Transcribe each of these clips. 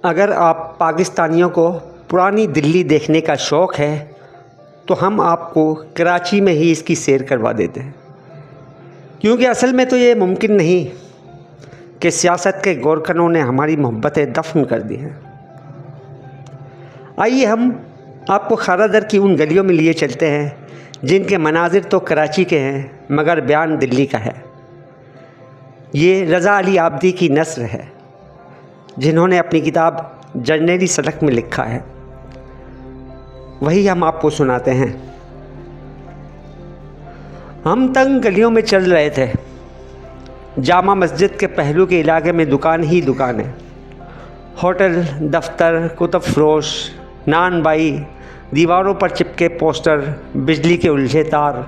अगर आप पाकिस्तानियों को पुरानी दिल्ली देखने का शौक़ है तो हम आपको कराची में ही इसकी सैर करवा देते हैं, क्योंकि असल में तो ये मुमकिन नहीं कि सियासत के गोरखनों ने हमारी मोहब्बतें दफन कर दी हैं। आइए हम आपको खारादर की उन गलियों में लिए चलते हैं जिनके मनाजिर तो कराची के हैं मगर बयान दिल्ली का है। ये रज़ा अली आबदी की नस्र है जिन्होंने अपनी किताब जर्नैली सड़क में लिखा है, वही हम आपको सुनाते हैं। हम तंग गलियों में चल रहे थे। जामा मस्जिद के पहलू के इलाके में दुकान ही दुकान है। होटल, दफ्तर, कुतुब फरोश, नान बाई, दीवारों पर चिपके पोस्टर, बिजली के उलझे तार,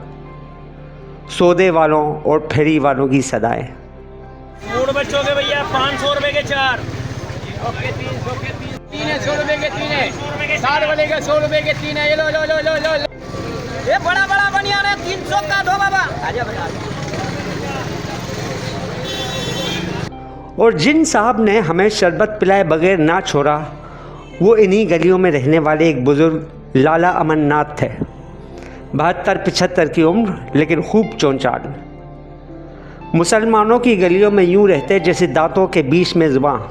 सौदे वालों और फेरी वालों की सदाएं। मूड बच्चों के भैया 500 रुपए के 4, ओके 300 के 3 है, 100 रुपए के 3 है, 60 वाले के 100 रुपए के 3 है। ये लो लो लो लो लो, ये बड़ा बड़ा बनियान है 300 का दो बाबा। आजा बता। और जिन साहब ने हमें शरबत पिलाए बगैर ना छोड़ा वो इन्हीं गलियों में रहने वाले एक बुज़ुर्ग लाला अमरनाथ थे। 72-75 की उम्र, लेकिन खूब चौंचाल। मुसलमानों की गलियों में यूं रहते जैसे दांतों के बीच में ज़ुबान।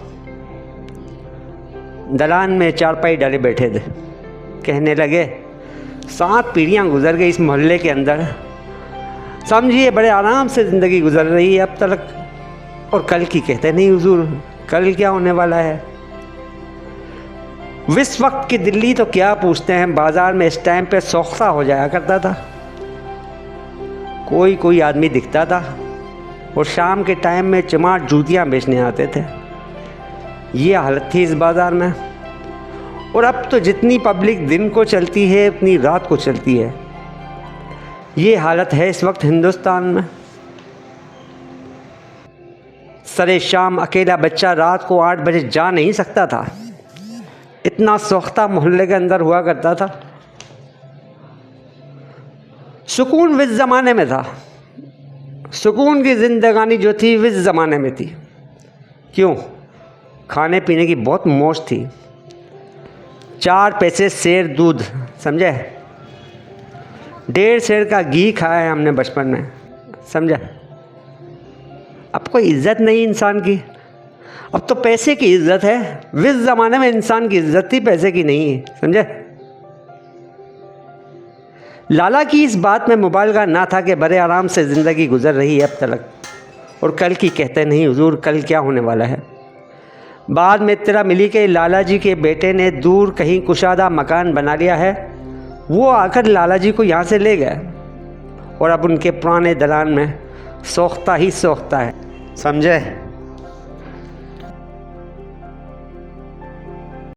दलान में चारपाई डाले बैठे थे। कहने लगे 7 पीढ़ियाँ गुजर गई इस मोहल्ले के अंदर, समझिए बड़े आराम से ज़िंदगी गुजर रही है अब तक, और कल की कहते नहीं हुजूर, कल क्या होने वाला है। इस वक्त की दिल्ली तो क्या पूछते हैं, बाज़ार में इस टाइम पे सोख्ता हो जाया करता था। कोई कोई आदमी दिखता था और शाम के टाइम में चमाट जूतियाँ बेचने आते थे। ये हालत थी इस बाज़ार में। और अब तो जितनी पब्लिक दिन को चलती है उतनी रात को चलती है। ये हालत है इस वक्त हिंदुस्तान में। सरे शाम अकेला बच्चा रात को 8 बजे जा नहीं सकता था, इतना सोख्ता मोहल्ले के अंदर हुआ करता था। सुकून इस ज़माने में था, सुकून की ज़िंदगानी जो थी इस ज़माने में थी। क्यों? खाने पीने की बहुत मौज थी। 4 पैसे सेर दूध, समझे? 1.5 सेर का घी खाया है हमने बचपन में, समझा? अब कोई इज़्ज़त नहीं इंसान की, अब तो पैसे की इज़्ज़त है। इस ज़माने में इंसान की इज़्ज़त थी, पैसे की नहीं है, समझे? लाला की इस बात में मुबालगा ना था कि बड़े आराम से ज़िंदगी गुजर रही है अब तक, और कल की कहते नहीं हुजूर, कल क्या होने वाला है। बाद में इत्तला मिली कि लाला जी के बेटे ने दूर कहीं कुशादा मकान बना लिया है। वो आकर लाला जी को यहाँ से ले गए और अब उनके पुराने दलान में सोख्ता ही सोख्ता है, समझे?